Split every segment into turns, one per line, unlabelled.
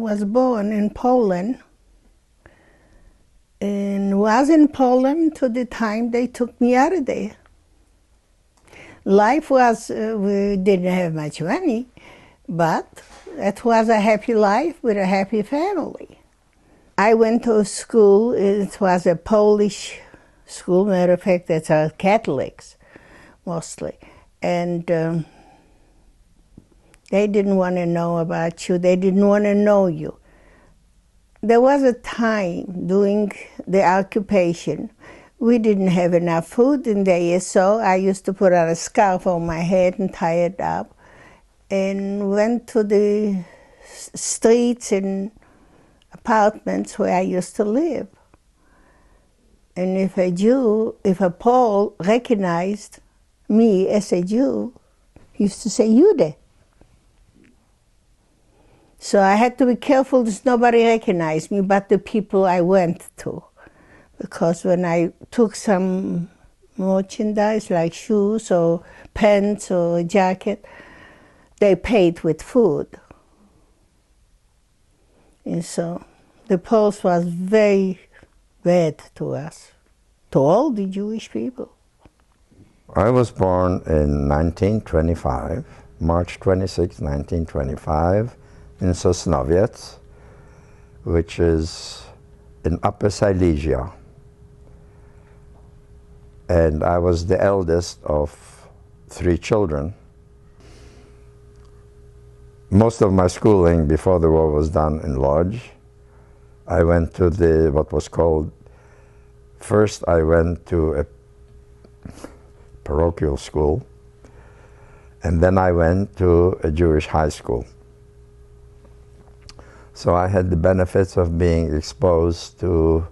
was born in Poland, and was in Poland to the time they took me out of there. Life was, we didn't have much money, but it was a happy life with a happy family. I went to school, it was a Polish school, matter of fact, it's Catholics mostly. And they didn't want to know about you, they didn't want to know you. There was a time during the occupation, we didn't have enough food in there, so I used to put on a scarf on my head and tie it up, and went to the streets and apartments where I used to live. And if a Pole recognized me as a Jew, he used to say, Jude. So I had to be careful that nobody recognized me but the people I went to. Because when I took some merchandise like shoes or pants or a jacket, they paid with food. And so the Poles was very bad to us, to all the Jewish people.
I was born in 1925, March 26, 1925, in Sosnowiec, which is in Upper Silesia. And I was the eldest of 3 children. Most of my schooling before the war was done in Lodz. I went to what was called, first I went to a parochial school, and then I went to a Jewish high school. So I had the benefits of being exposed to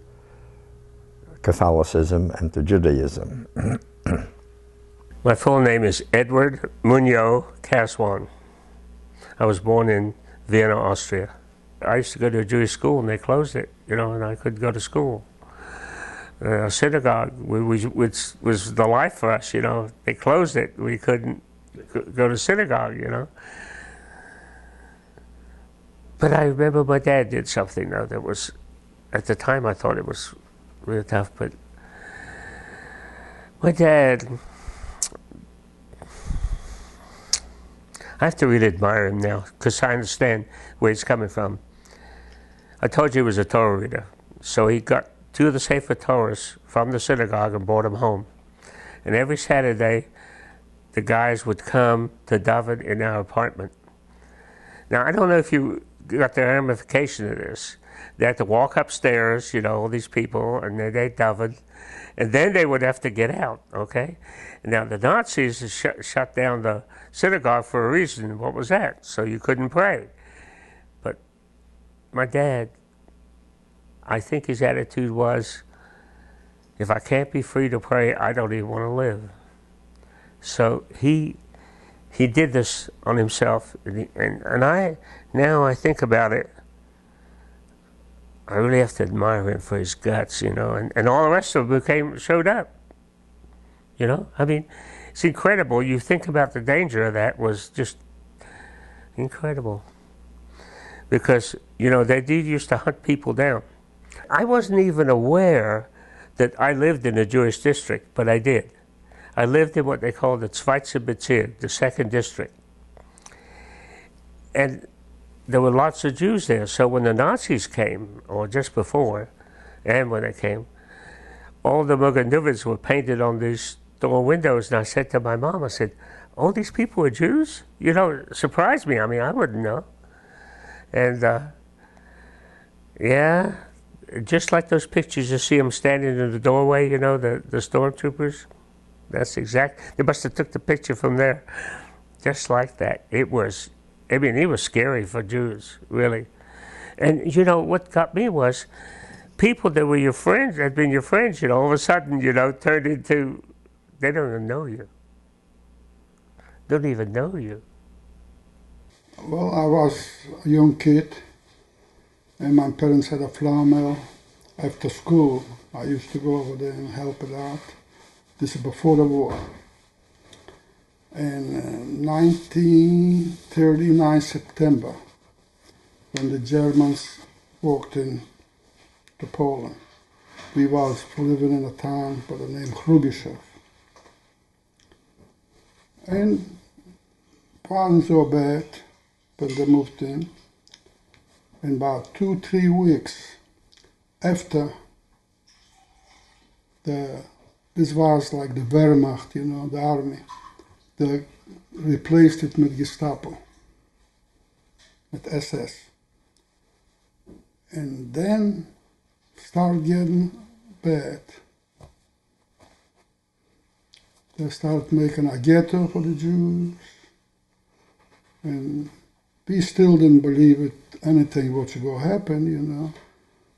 Catholicism and to Judaism.
My full name is Edward Muñoz Caswan. I was born in Vienna, Austria. I used to go to a Jewish school and they closed it, and I couldn't go to school. A synagogue which was the life for us, They closed it. We couldn't go to synagogue, But I remember my dad did something, though, that was, at the time I thought it was really tough, but my dad, I have to really admire him now, because I understand where he's coming from. I told you he was a Torah reader, so he got 2 of the Sefer Torahs from the synagogue and brought them home. And every Saturday, the guys would come to daven in our apartment. Now, I don't know if you got the ramification of this. They had to walk upstairs, all these people, and then they davened, and then they would have to get out, okay? Now, the Nazis shut down the synagogue for a reason. What was that? So you couldn't pray. But my dad, I think his attitude was, if I can't be free to pray, I don't even want to live. So he did this on himself, and now I think about it, I really have to admire him for his guts, and all the rest of them showed up. I mean, it's incredible. You think about the danger of that was just incredible. Because, they did used to hunt people down. I wasn't even aware that I lived in a Jewish district, but I did. I lived in what they call the Zweite Bezirk, the 2nd district. And there were lots of Jews there, so when the Nazis came, or just before, and when they came, all the Magen Davids were painted on these door windows, and I said to my mom, I said, all these people are Jews? It surprised me. I mean, I wouldn't know. And, yeah, just like those pictures, you see them standing in the doorway, the stormtroopers. That's exact. They must have took the picture from there. Just like that. It was scary for Jews, really. And, what got me was people that were your friends, had been your friends, all of a sudden, turned into, they don't even know you. Don't even know you.
Well, I was a young kid, and my parents had a flour mill. After school, I used to go over there and help it out. This is before the war. In 1939 September, when the Germans walked in to Poland. We was living in a town by the name Hrubishev. And it wasn't so bad when they moved in. And about 2-3 weeks after this was like the Wehrmacht, you know, the army. They replaced it with Gestapo, with SS. And then started getting bad. They started making a ghetto for the Jews. And we still didn't believe it, anything was going to happen, you know.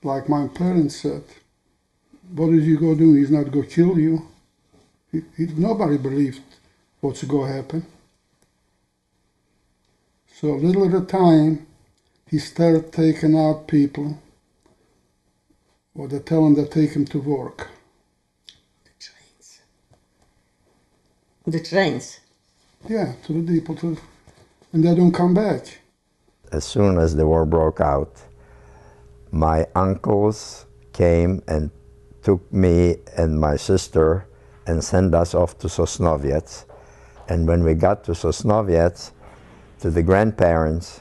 Like my parents said, what is he going to do? He's not going to kill you. Nobody believed what's going to happen. So little at a time, he started taking out people, or they tell him to take him to work.
The trains. The trains?
Yeah, to the people, and they don't come back.
As soon as the war broke out, my uncles came and took me and my sister and sent us off to Sosnowiec. And when we got to Sosnowiec, to the grandparents,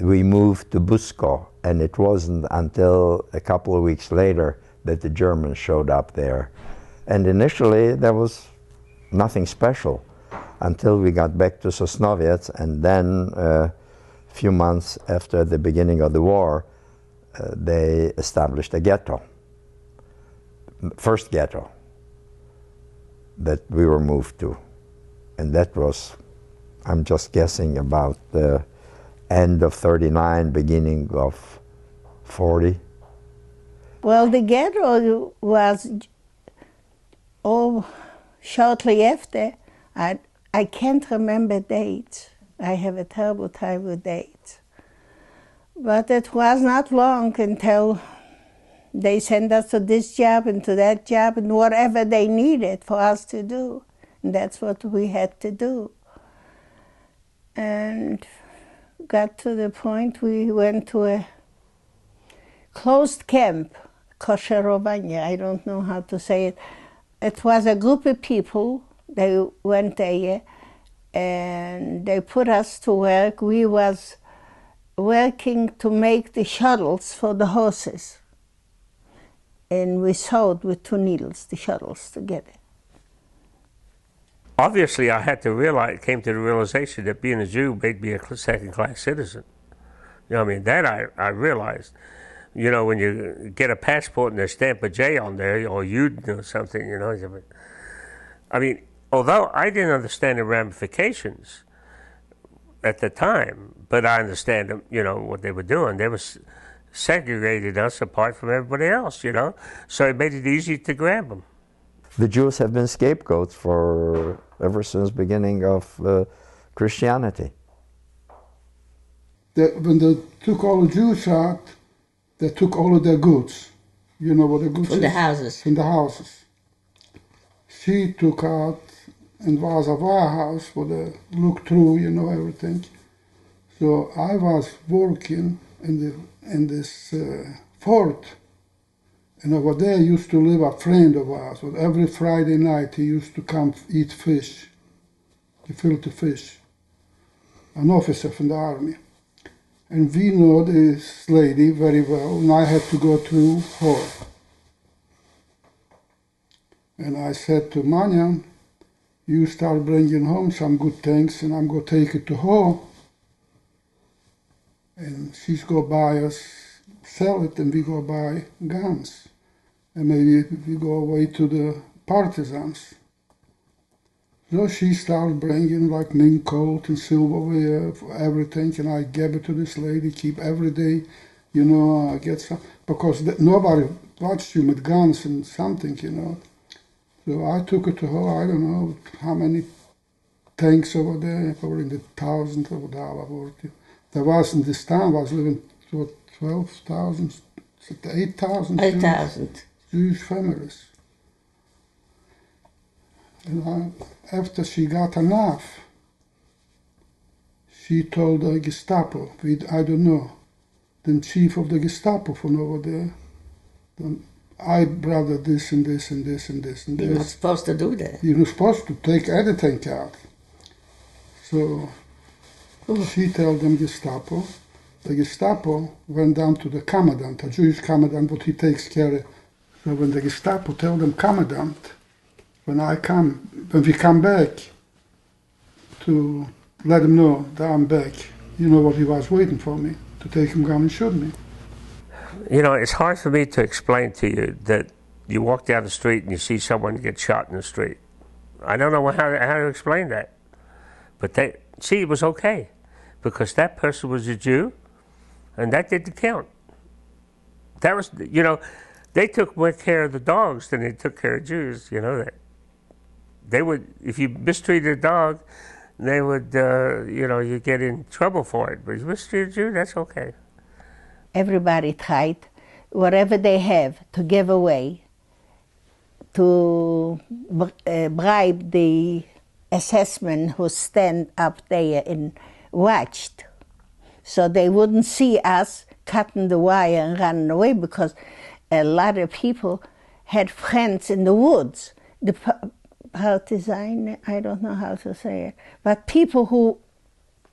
we moved to Busko. And it wasn't until a couple of weeks later that the Germans showed up there. And initially, there was nothing special until we got back to Sosnowiec. And then a few months after the beginning of the war, they established a ghetto. First ghetto that we were moved to. And that was, I'm just guessing, about the end of 39, beginning of 40.
Well, the ghetto was shortly after. I can't remember dates. I have a terrible time with dates. But it was not long until they sent us to this job and to that job and whatever they needed for us to do. And that's what we had to do. And got to the point we went to a closed camp, Kosherovanya, I don't know how to say it. It was a group of people, they went there and they put us to work. We was working to make the shuttles for the horses. And we sewed with 2 needles, the shuttles together.
Obviously, I had to came to the realization that being a Jew made me a second-class citizen. You know what I mean? That I realized. You know, when you get a passport and they stamp a J on there, or Yud or something, you know. I mean, although I didn't understand the ramifications at the time, but I understand, you know, what they were doing. They were segregated us apart from everybody else, you know. So it made it easy to grab them.
The Jews have been scapegoats for ever since beginning of Christianity.
When they took all the Jews out, they took all of their goods. You know what the goods
From the houses.
From the houses. She took out and was a warehouse for the look through, you know, everything. So I was working in this fort, and over there used to live a friend of ours. But every Friday night he used to come eat fish, gefilte fish, an officer from the army. And we know this lady very well, and I had to go through her. And I said to Manya, you start bringing home some good things, and I'm going to take it to her. And she's going to buy us, sell it, and we go buy guns. And maybe we go away to the partisans. So she started bringing like mink coat and silverware for everything, and I gave it to this lady, keep every day, you know, I get some, because nobody watched you with guns and something, you know. So I took it to her, I don't know how many tanks over there, probably in the thousands of dollars. There was in this town, was living to 12,000, 8,000 Jewish families. And after she got enough, she told the Gestapo, I don't know, the chief of the Gestapo from over there, I brother this and this and this and this and this.
You're not supposed to do that.
You're not supposed to take anything out. So she told them Gestapo. The Gestapo went down to the commandant, a Jewish commandant, but he takes care of. So when the Gestapo told them commandant, when we come back to let him know that I'm back, you know what he was waiting for me, to take him down and shoot me.
You know, it's hard for me to explain to you that you walk down the street and you see someone get shot in the street. I don't know how to explain that. But it was okay, because that person was a Jew, and that didn't count. That was, you know, they took more care of the dogs than they took care of Jews, you know that. They would, if you mistreated a dog, they would, you know, you get in trouble for it. But if you mistreated a Jew, that's okay.
Everybody tried, whatever they have, to give away, to bribe the assessment who stand up there and watched, so they wouldn't see us cutting the wire and running away, because a lot of people had friends in the woods. The partisan, I don't know how to say it, but people who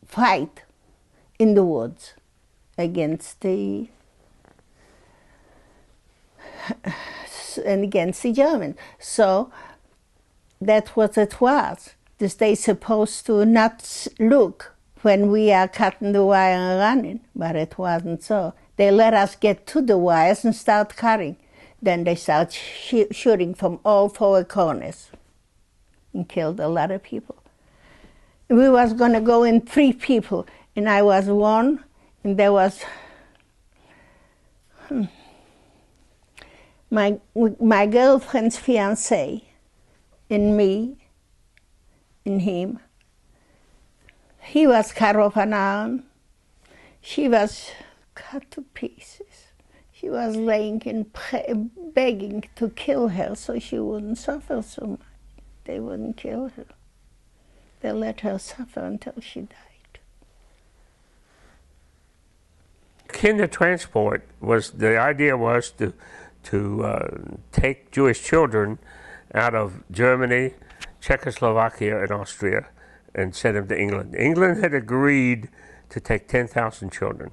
fight in the woods against the Germans. So that's what it was. They supposed to not look when we are cutting the wire and running, but it wasn't so. They let us get to the wires and start cutting. Then they start shooting from all four corners and killed a lot of people. We was going to go in 3 people, and I was one, and there was my girlfriend's fiancé, and me, and him. He was cut off an arm. She was cut to pieces. She was laying and begging to kill her so she wouldn't suffer so much. They wouldn't kill her. They let her suffer until she died.
Kinder transport the idea was to take Jewish children out of Germany, Czechoslovakia, and Austria, and send them to England. England had agreed to take 10,000 children.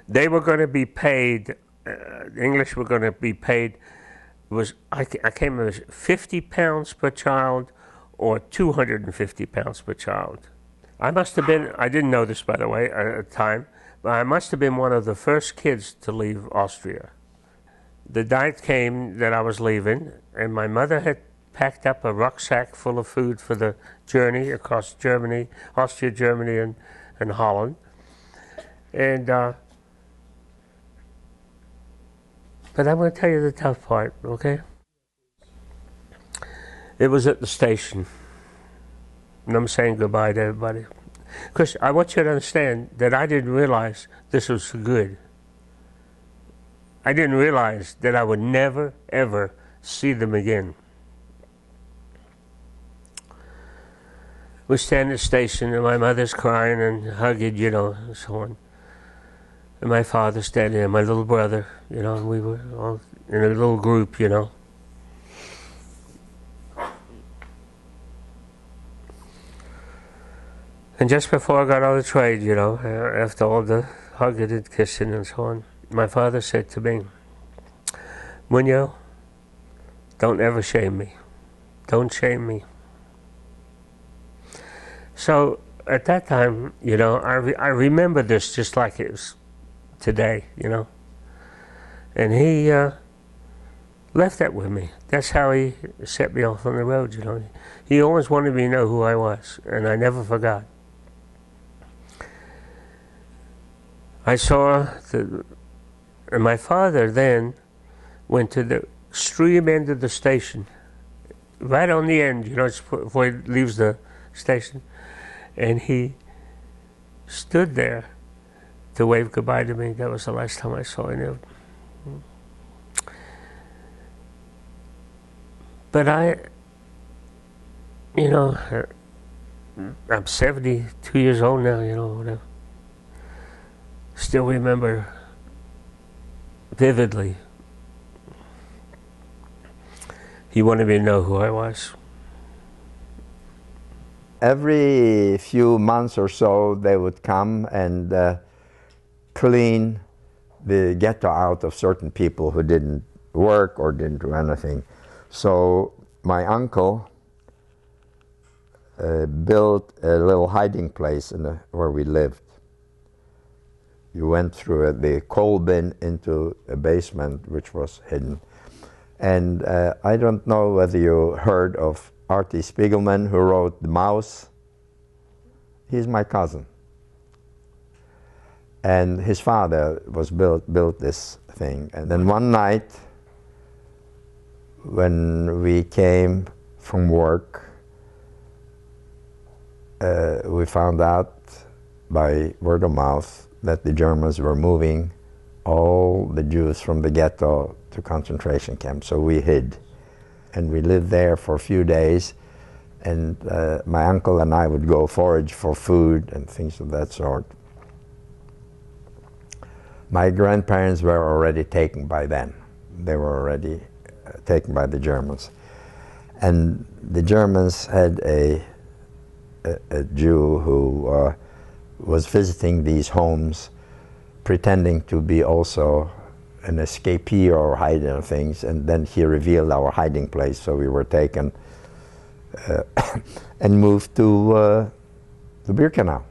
They were going to be paid, the English were going to be paid, I can't remember, 50 pounds per child or 250 pounds per child. I must have been, I didn't know this by the way at the time, but I must have been one of the first kids to leave Austria. The night came that I was leaving, and my mother had packed up a rucksack full of food for the journey across Germany, Austria, Germany, and Holland. And but I'm going to tell you the tough part, okay? It was at the station, and I'm saying goodbye to everybody. Because I want you to understand that I didn't realize this was for good. I didn't realize that I would never, ever see them again. We stand at the station, and my mother's crying and hugging, you know, and so on. And my father's standing there, my little brother, you know, and we were all in a little group, you know. And just before I got on the train, you know, after all the hugging and kissing and so on, my father said to me, "Muñoz, don't ever shame me. Don't shame me." So at that time, you know, I remember this just like it was today, you know. And he left that with me. That's how he set me off on the road, you know. He always wanted me to know who I was, and I never forgot. I saw and my father then went to the extreme end of the station, right on the end, you know, before he leaves the station, and he stood there to wave goodbye to me. That was the last time I saw him. But you know, I'm 72 years old now, you know, and I still remember vividly. He wanted me to know who I was.
Every few months or so, they would come and clean the ghetto out of certain people who didn't work or didn't do anything. So my uncle built a little hiding place where we lived. You went through the coal bin into a basement which was hidden. And I don't know whether you heard of Artie Spiegelman, who wrote The Mouse. He's my cousin. And his father was built this thing. And then one night, when we came from work, we found out by word of mouth that the Germans were moving all the Jews from the ghetto to concentration camps. So we hid. And we lived there for a few days. And my uncle and I would go forage for food and things of that sort. My grandparents were already taken by then. They were already taken by the Germans. And the Germans had a Jew who was visiting these homes, pretending to be also an escapee or hiding things, and then he revealed our hiding place, so we were taken and moved to Birkenau.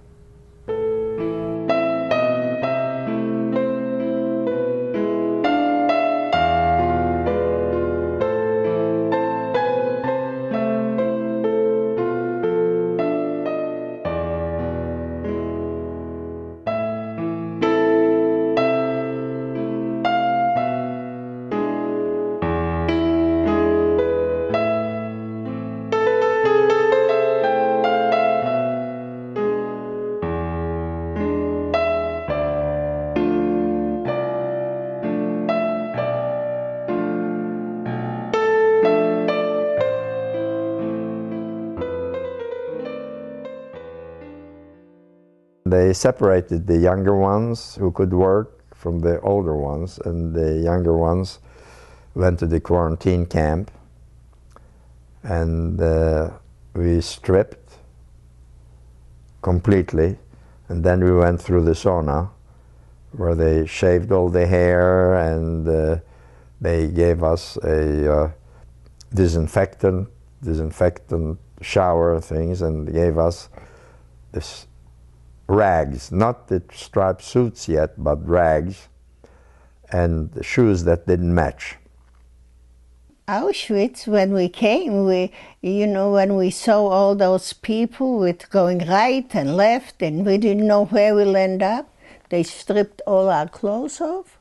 They separated the younger ones who could work from the older ones, and the younger ones went to the quarantine camp, and we stripped completely, and then we went through the sauna where they shaved all the hair, and they gave us a disinfectant shower things, and gave us this rags, not the striped suits yet, but rags, and shoes that didn't match.
Auschwitz, when we came, when we saw all those people with going right and left, and we didn't know where we'll end up, they stripped all our clothes off.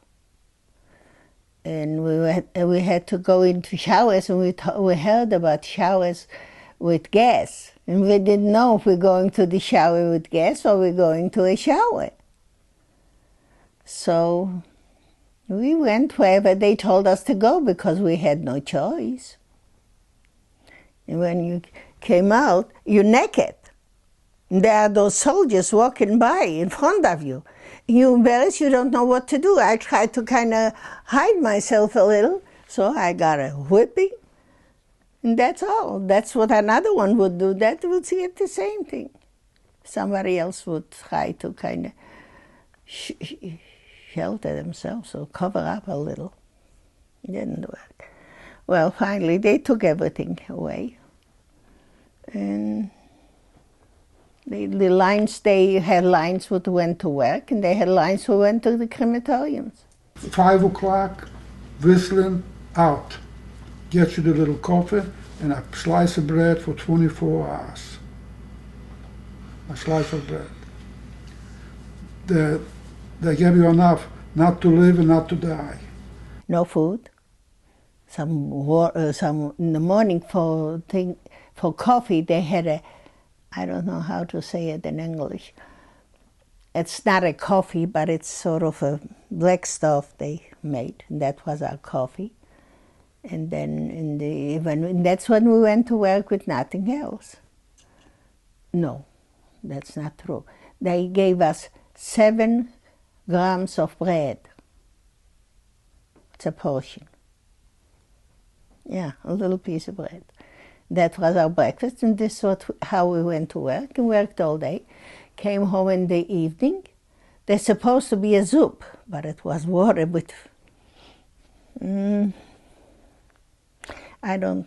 And we had to go into showers, and we heard about showers with gas. And we didn't know if we're going to the shower with gas or we're going to a shower. So we went wherever they told us to go because we had no choice. And when you came out, you're naked. And there are those soldiers walking by in front of you. You're embarrassed, you don't know what to do. I tried to kind of hide myself a little, so I got a whipping. And that's all. That's what another one would do. That would see it the same thing. Somebody else would try to kind of shelter themselves or cover up a little. It didn't work. Well, finally, they took everything away. And the lines, they had lines who went to work, and they had lines who went to the crematoriums.
5 o'clock, whistling, out. Get you the little coffee and a slice of bread for 24 hours. A slice of bread. They gave you enough not to live and not to die.
No food. Some in the morning for coffee they had I don't know how to say it in English. It's not a coffee, but it's sort of a black stuff they made, and that was our coffee. And then that's when we went to work with nothing else. No, that's not true. They gave us 7 grams of bread. It's a portion. Yeah, a little piece of bread. That was our breakfast, and this was how we went to work, and worked all day. Came home in the evening. There's supposed to be a soup, but it was water with... I don't,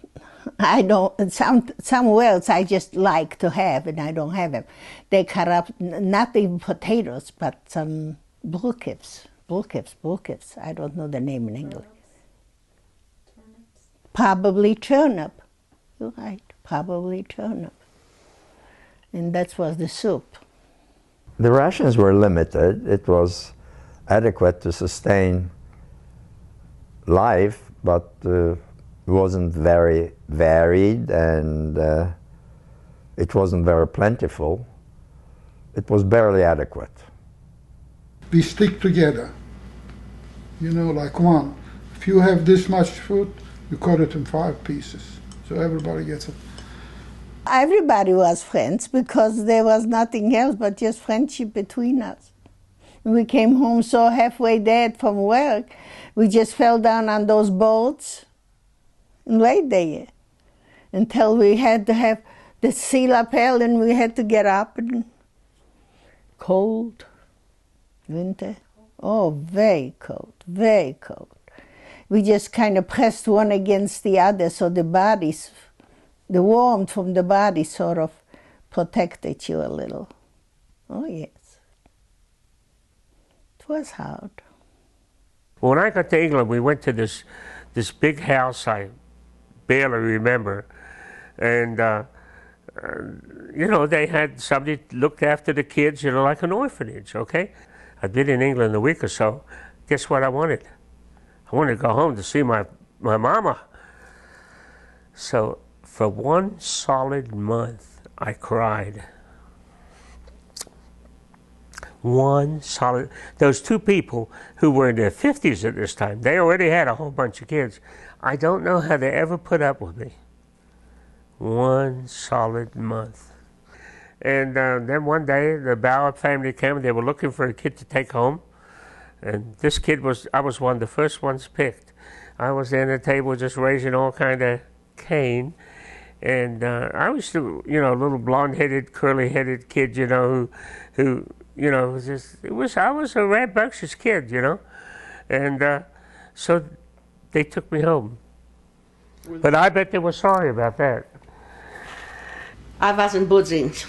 some words I just like to have, and I don't have them. They cut up, not even potatoes, but some brookhips. I don't know the name in English. Probably turnip. You're right, probably turnip. And that was the soup.
The rations were limited. It was adequate to sustain life, but wasn't very varied, and it wasn't very plentiful. It was barely adequate.
We stick together, you know, like one. If you have this much food, you cut it in 5 pieces, so everybody gets it.
Everybody was friends because there was nothing else but just friendship between us. We came home so halfway dead from work, we just fell down on those boats and laid there until we had to have the sea lapel, and we had to get up. And cold, winter. Oh, very cold, very cold. We just kind of pressed one against the other, so the bodies, the warmth from the body sort of protected you a little. Oh, yes. It was hard.
When I got to England, we went to this big house I barely remember, and you know, they had somebody looked after the kids, you know, like an orphanage. Okay, I'd been in England a week or so. Guess what I wanted? I wanted to go home to see my mama. So for 1 solid month, I cried. 1 solid. Those 2 people who were in their 50s at this time, they already had a whole bunch of kids. I don't know how they ever put up with me. 1 solid month. And then one day, the Bauer family came, and they were looking for a kid to take home. And this kid I was one of the first ones picked. I was there at the table just raising all kind of cane. And I was, you know, a little blonde-headed, curly-headed kid, you know, who you know, I was a rambunctious kid, you know. And so they took me home. But I bet they were sorry about that.
I was in Budzins.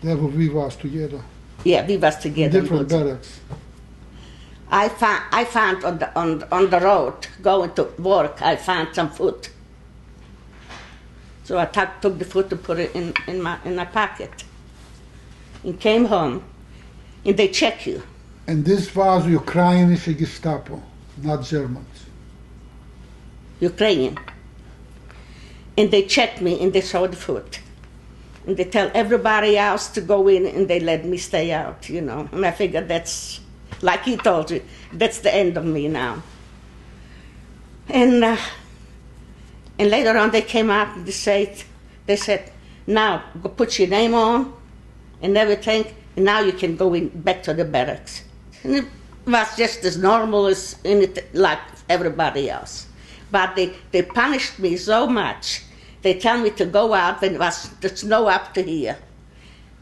There we was together.
Yeah, we was together.
In different barracks.
I found on the road going to work, I found some food. So I took the food and put it in my pocket. And came home, and they check you.
And this was Ukrainian Gestapo, not Germans.
Ukrainian. And they checked me and they saw the food. And they tell everybody else to go in, and they let me stay out, you know. And I figured that's, like he told you, that's the end of me now. And later on they came up and they said, now go put your name on and everything, and now you can go in back to the barracks. And it was just as normal as like everybody else. But they punished me so much. They tell me to go out when it was the snow up to here,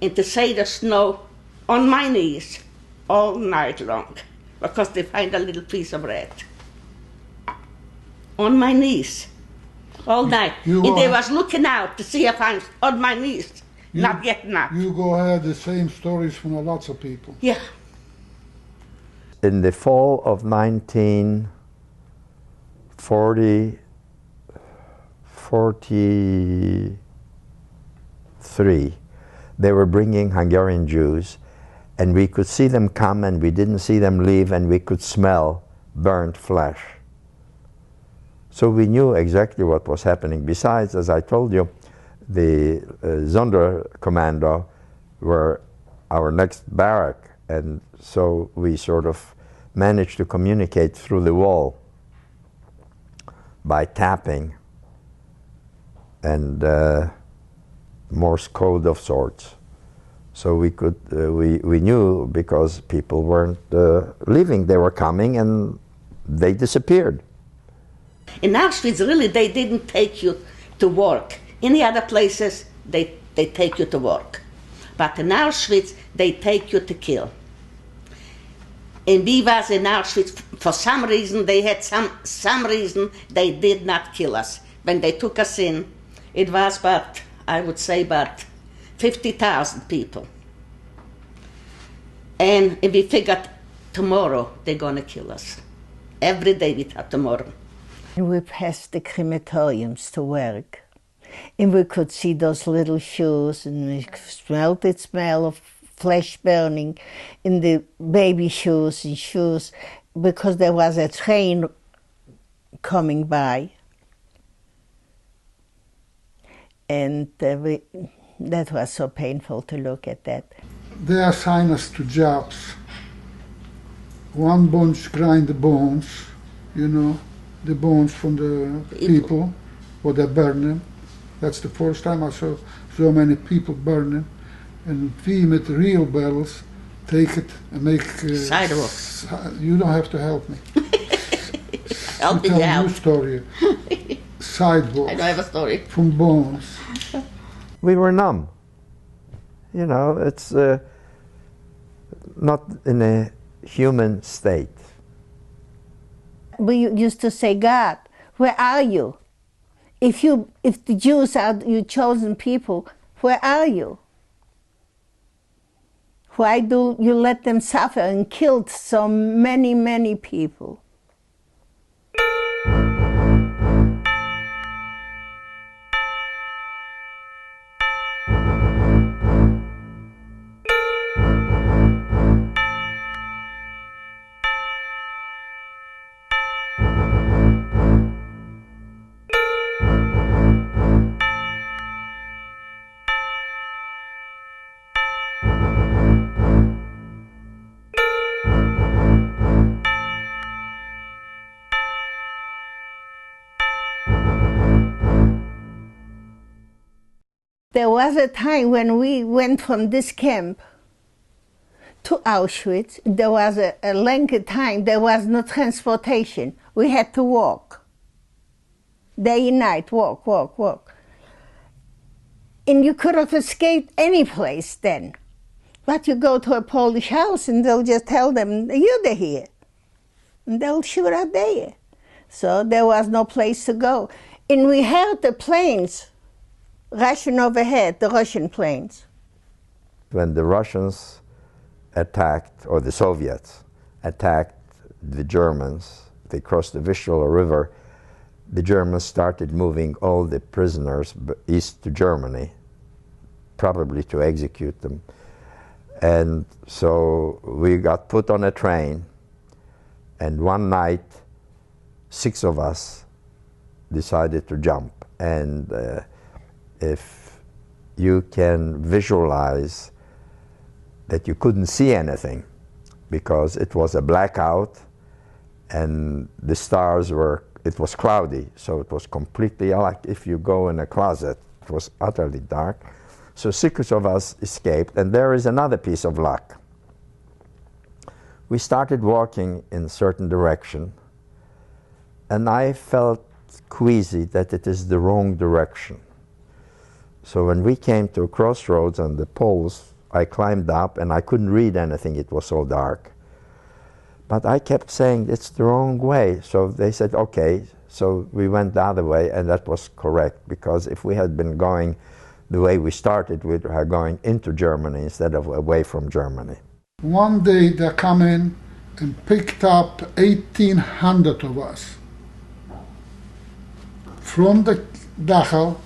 and to say the snow on my knees all night long, because they find a little piece of bread. On my knees, all night. And they was looking out to see if I'm on my knees, not getting up.
You go ahead, the same stories from lots of people.
Yeah.
In the fall of 1943, they were bringing Hungarian Jews, and we could see them come, and we didn't see them leave, and we could smell burnt flesh. So we knew exactly what was happening. Besides, as I told you, the Sonderkommando were our next barrack, and so we sort of managed to communicate through the wall by tapping. And Morse code of sorts. So we could, we knew because people weren't leaving, they were coming and they disappeared.
In Auschwitz, really, they didn't take you to work. In the other places, they take you to work. But in Auschwitz, they take you to kill. And we was in Auschwitz, for some reason, they had some reason they did not kill us. When they took us in, it was but, I would say, but 50,000 people. And we figured tomorrow they're gonna kill us. Every day we thought tomorrow.
And we passed the crematoriums to work. And we could see those little shoes, and we smelled the smell of flesh burning in the baby shoes and shoes, because there was a train coming by. And that was so painful to look at that.
They assign us to jobs. One bunch grind the bones, you know, the bones from the people, or they burn them. That's the first time I saw so many people burning. And we, with real bells, take it and make...
sidewalks.
You don't have to help me.
I'll be
tell you a story. Sidewalks.
I don't have a story.
From bones.
We were numb. You know, it's not in a human state.
We used to say, God, where are you? If the Jews are your chosen people, where are you? Why do you let them suffer and kill so many, many people? There was a time when we went from this camp to Auschwitz. There was a lengthy time. There was no transportation. We had to walk. Day and night, walk, walk, walk. And you could have escaped any place then. But you go to a Polish house and they'll just tell them, you're here. And they'll shoot out there. So there was no place to go. And we heard the planes rushing overhead, the Russian planes.
When the Russians attacked, or the Soviets attacked the Germans, they crossed the Vistula River, the Germans started moving all the prisoners east to Germany, probably to execute them. And so we got put on a train, and one night, 6 of us decided to jump. And if you can visualize that you couldn't see anything because it was a blackout and the stars were, it was cloudy, so it was completely like if you go in a closet, it was utterly dark. So 6 of us escaped, and there is another piece of luck. We started walking in a certain direction, and I felt queasy that it is the wrong direction. So when we came to a crossroads on the poles, I climbed up and I couldn't read anything, it was so dark. But I kept saying, it's the wrong way. So they said, okay. So we went the other way, and that was correct, because if we had been going the way we started, we were going into Germany instead of away from Germany.
One day they come in and picked up 1,800 of us from the Dachau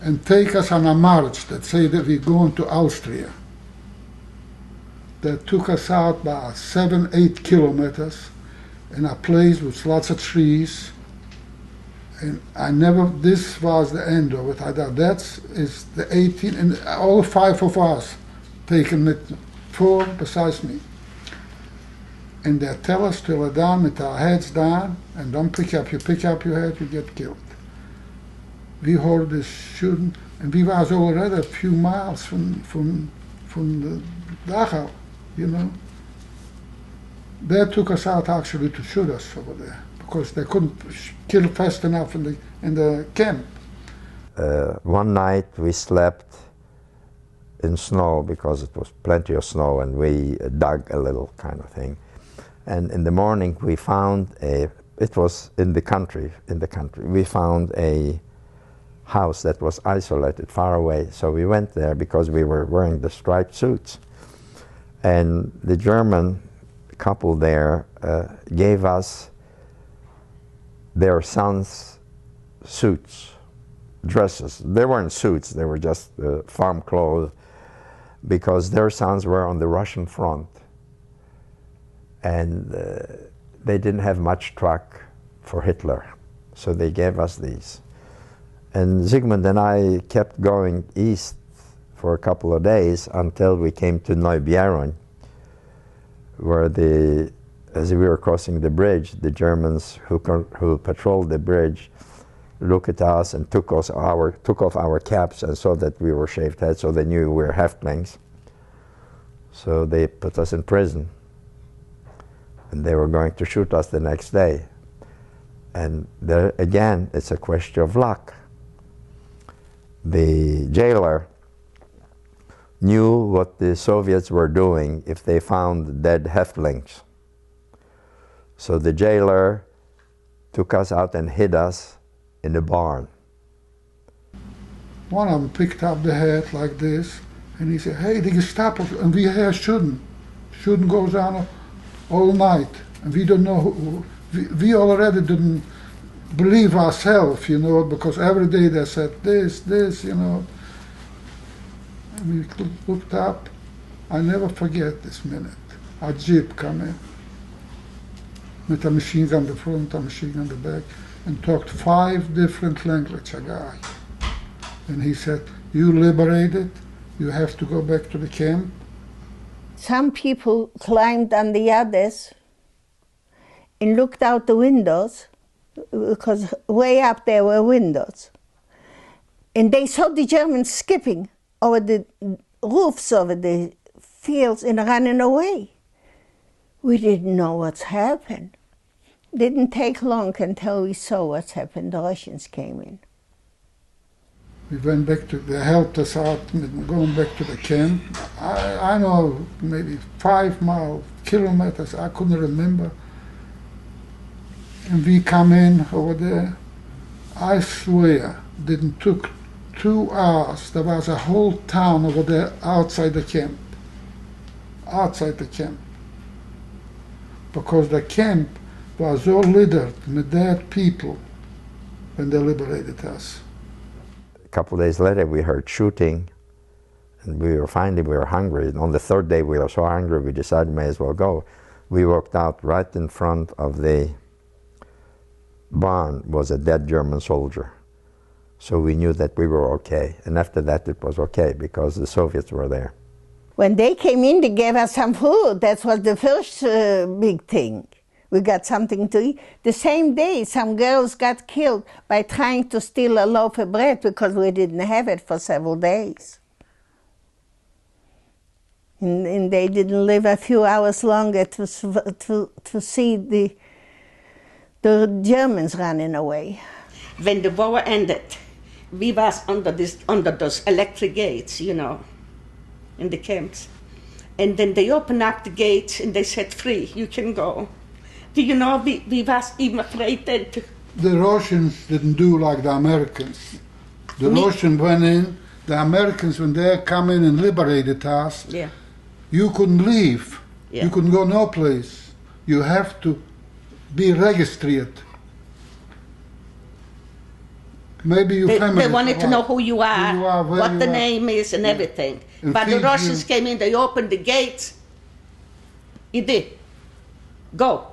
and take us on a march that say that we're going to Austria. They took us out by 7-8 kilometers in a place with lots of trees. And I never, this was the end of it. I thought that is the 18, and all 5 of us taken it, 4 besides me. And they tell us to lie down with our heads down and don't pick up your head, you get killed. we heard this shooting, and we was already a few miles from the Dachau, you know. They took us out actually to shoot us over there because they couldn't kill fast enough in the camp.
One night we slept in snow because it was plenty of snow, and we dug a little kind of thing. And in the morning we found it was in the country, we found a house that was isolated far away. So we went there because we were wearing the striped suits. And the German couple there gave us their sons' suits, dresses. They weren't suits, they were just farm clothes, because their sons were on the Russian front. And they didn't have much truck for Hitler, so they gave us these. And Zygmunt and I kept going east for a couple of days until we came to Neubjerren, where as we were crossing the bridge, the Germans who patrolled the bridge looked at us and took off our caps and saw that we were shaved heads, so they knew we were Häftlings. So they put us in prison. And they were going to shoot us the next day. And there again, it's a question of luck. The jailer knew what the Soviets were doing if they found dead Häftlings. So the jailer took us out and hid us in a barn.
One of them picked up the head like this, and he said, "Hey, the Gestapo," and we hear shooting. Shooting goes on all night, and we don't know we already didn't believe ourselves, you know, because every day they said this, you know. And we looked up. I never forget this minute. A jeep come in with a machine gun in the front, a machine gun in the back, and talked 5 different languages, a guy. And he said, "You liberated, you have to go back to the camp."
Some people climbed on the others and looked out the windows, because way up there were windows. And they saw the Germans skipping over the roofs, over the fields, and running away. We didn't know what's happened. Didn't take long until we saw what's happened. The Russians came in.
We went back they helped us out going back to the camp. I know maybe 5 kilometers, I couldn't remember. And we come in over there. I swear, didn't took 2 hours. There was a whole town over there outside the camp. Outside the camp. Because the camp was all littered with dead people when they liberated us.
A couple of days later, we heard shooting, and we were hungry. And on the 3rd day, we were so hungry, we decided may as well go. We walked out. Right in front of the barn was a dead German soldier. So we knew that we were okay. And after that, it was okay, because the Soviets were there.
When they came in, they gave us some food. That was the first big thing. We got something to eat. The same day, some girls got killed by trying to steal a loaf of bread because we didn't have it for several days. And they didn't live a few hours longer to see the Germans running away.
When the war ended, we was under those electric gates, you know, in the camps. And then they opened up the gates and they said, "Free, you can go." Do you know, we was even afraid then to...
The Russians didn't do like the Americans. The Russians went in, the Americans, when they come in and liberated us,
Yeah.
you couldn't leave.
Yeah.
You couldn't go no place. You have to be registered. Maybe your family...
They wanted to know who you are,
where
what
you
the
are.
name is and everything.
And
But the
feed
Russians
you.
came in, they opened the gates. Иди, go.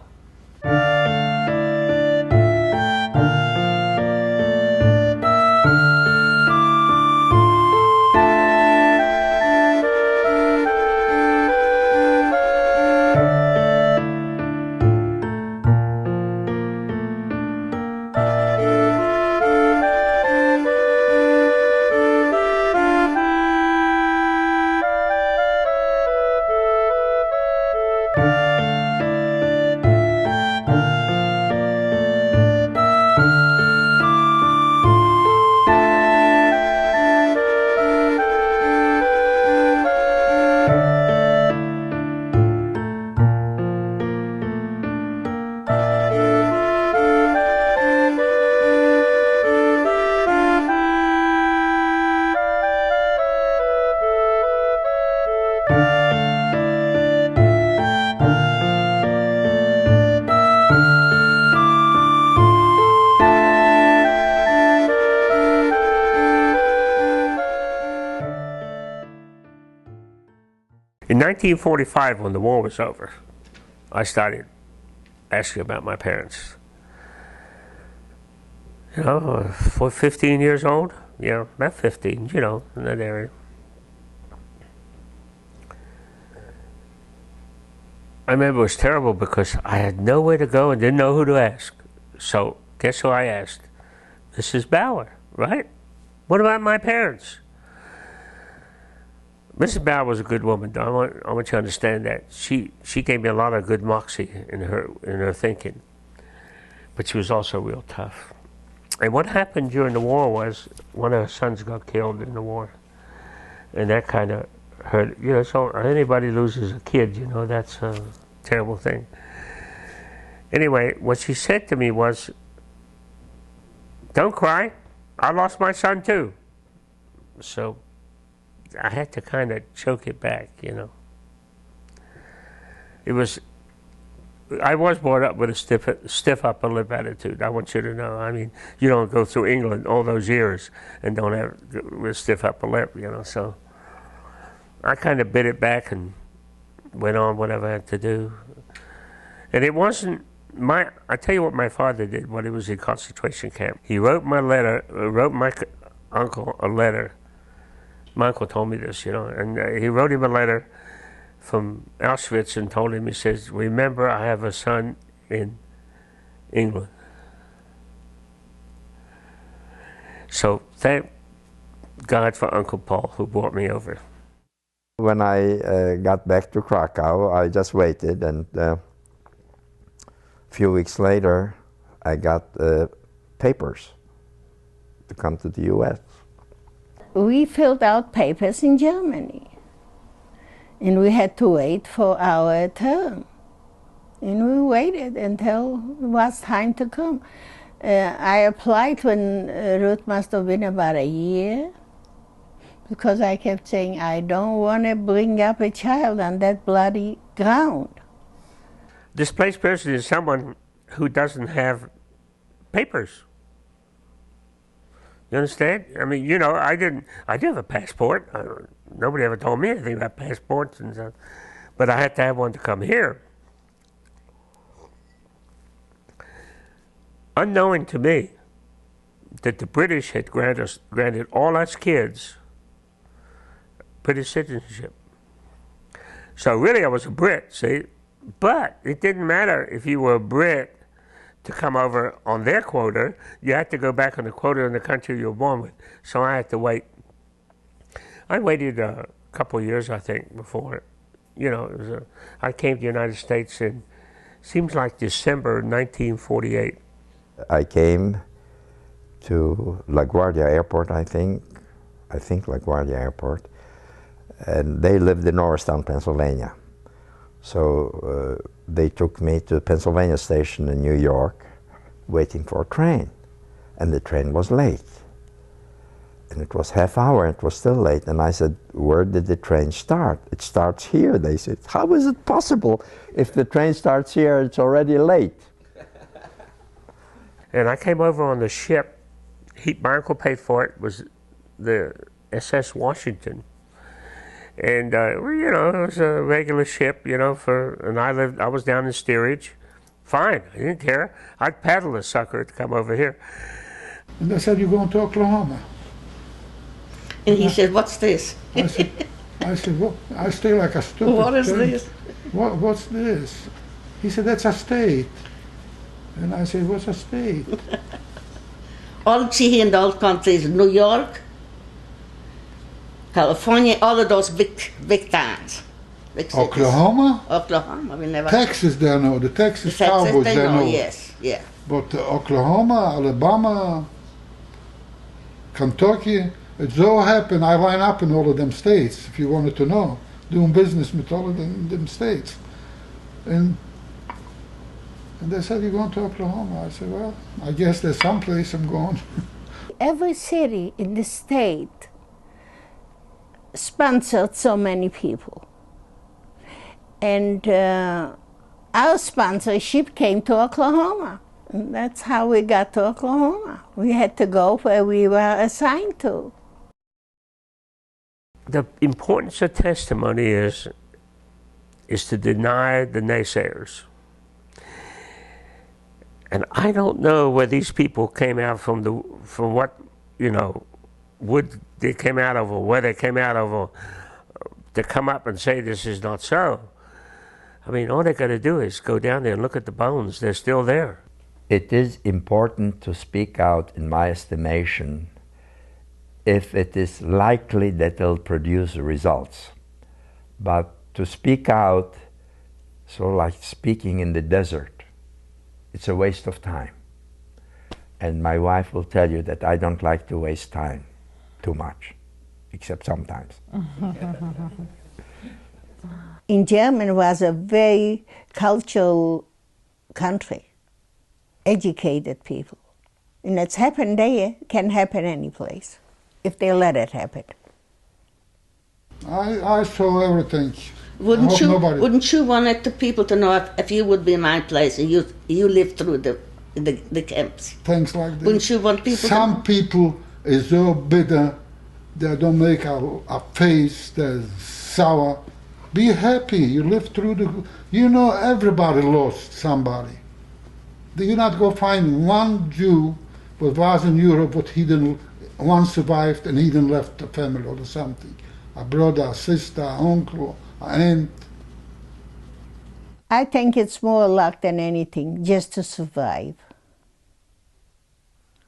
1945, when the war was over, I started asking about my parents. You know, for 15 years old, you know, not 15, you know, in that area. I remember it was terrible because I had nowhere to go and didn't know who to ask. So guess who I asked? Mrs. Bauer, right? What about my parents? Mrs. Bauer was a good woman. I want you to understand that. She gave me a lot of good moxie in her thinking. But she was also real tough. And what happened during the war was one of her sons got killed in the war. And that kind of hurt. You know, so anybody loses a kid, you know, that's a terrible thing. Anyway, what she said to me was, "Don't cry. I lost my son too." So I had to kind of choke it back, you know. I was brought up with a stiff upper lip attitude. I want you to know. I mean, you don't go through England all those years and don't have a stiff upper lip, you know. So I kind of bit it back and went on whatever I had to do. And it wasn't I tell you what my father did when he was in concentration camp. He wrote my uncle a letter. My uncle told me this, you know, and he wrote him a letter from Auschwitz and told him, he says, "Remember, I have a son in England." So thank God for Uncle Paul who brought me over.
When I got back to Krakow, I just waited, and a few weeks later, I got papers to come to the U.S.
We filled out papers in Germany, and we had to wait for our turn. And we waited until it was time to come. I applied when Ruth must have been about a year, because I kept saying, I don't want to bring up a child on that bloody ground.
Displaced person is someone who doesn't have papers. You understand? I mean, you know, I did have a passport. Nobody ever told me anything about passports and stuff. But I had to have one to come here. Unknowing to me that the British had granted all us kids British citizenship. So really I was a Brit, see? But it didn't matter if you were a Brit to come over on their quota. You had to go back on the quota in the country you were born with. So I had to wait. I waited a couple of years, I think, before, you know, I came to the United States in, seems like December 1948.
I came to LaGuardia Airport, I think LaGuardia Airport, and they lived in Norristown, Pennsylvania. So they took me to Pennsylvania Station in New York, waiting for a train, and the train was late. And it was half hour, and it was still late, and I said, "Where did the train start?" "It starts here." They said, "How is it possible? If the train starts here, it's already late."
And I came over on the ship. My uncle paid for it. Was the SS Washington. And you know, it was a regular ship, you know, and I was down in steerage. Fine, I didn't care. I'd paddle the sucker to come over here.
And they said, "You're going to Oklahoma."
And he said, "What's this?"
I said, "What?" I stay like a stupid
What is
thing.
this?
What's this? He said, "That's a state." And I said, "What's a state?"
All see in the old countries, New York, California, all of those big towns. Big cities.
Oklahoma?
Oklahoma, we never.
Texas, they know. The Texas Cowboys,
they
they
know.
know.
Yes, yeah.
But Oklahoma, Alabama, Kentucky, it so happened I line up in all of them states, if you wanted to know, doing business with all of them states. And they said, "You're going to Oklahoma." I said, "Well, I guess there's some place I'm going."
Every city in the state sponsored so many people. And our sponsorship came to Oklahoma. And that's how we got to Oklahoma. We had to go where we were assigned to.
The importance of testimony is is to deny the naysayers. And I don't know where these people came out from what, wood they came out of, or where they came out of, or to come up and say this is not so. I mean, all they got to do is go down there and look at the bones. They're still there.
It is important to speak out, in my estimation, if it is likely that it'll produce results. But to speak out, so like speaking in the desert, it's a waste of time. And my wife will tell you that I don't like to waste time too much, except sometimes.
In Germany was a very cultural country, educated people. And it's happened there, can happen any place, if they let it happen.
I saw everything.
Wouldn't you want the people to know if you would be in my place and you lived through the camps?
Things like that.
Wouldn't you want people
Some people is so bitter, they don't make a face, they're sour. Be happy, you lived through everybody lost somebody. You're not going to find one Jew who was in Europe, but one survived and he didn't left the family or something. A brother, a sister, an uncle, an aunt.
I think it's more luck than anything, just to survive.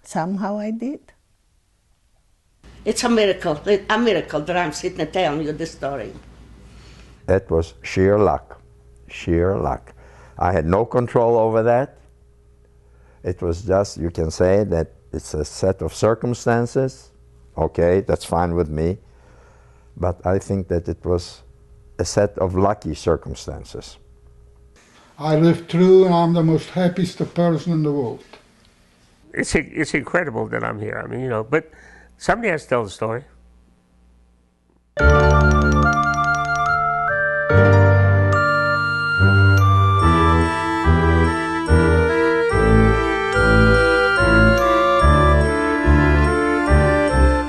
Somehow I did.
It's a miracle that I'm sitting and telling you this story.
That was sheer luck, sheer luck. I had no control over that. It was just, you can say that it's a set of circumstances. Okay, that's fine with me. But I think that it was a set of lucky circumstances.
I lived through and I'm the most happiest person in the world.
It's incredible that I'm here. I mean, but somebody has to tell the story.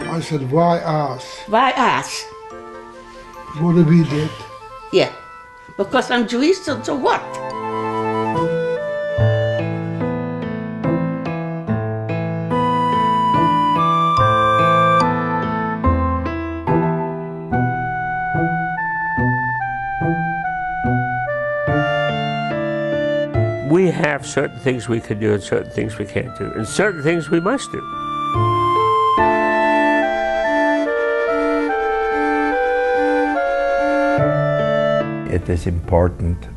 I said, why us?
Why us?
What did we did?
Yeah, because I'm Jewish, so what?
We have certain things we can do and certain things we can't do, and certain things we must do.
It is important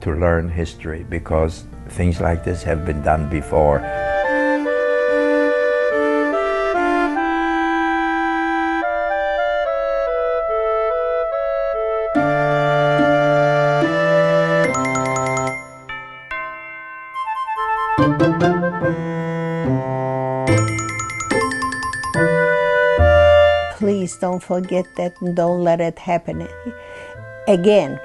to learn history because things like this have been done before.
Please don't forget that and don't let it happen again.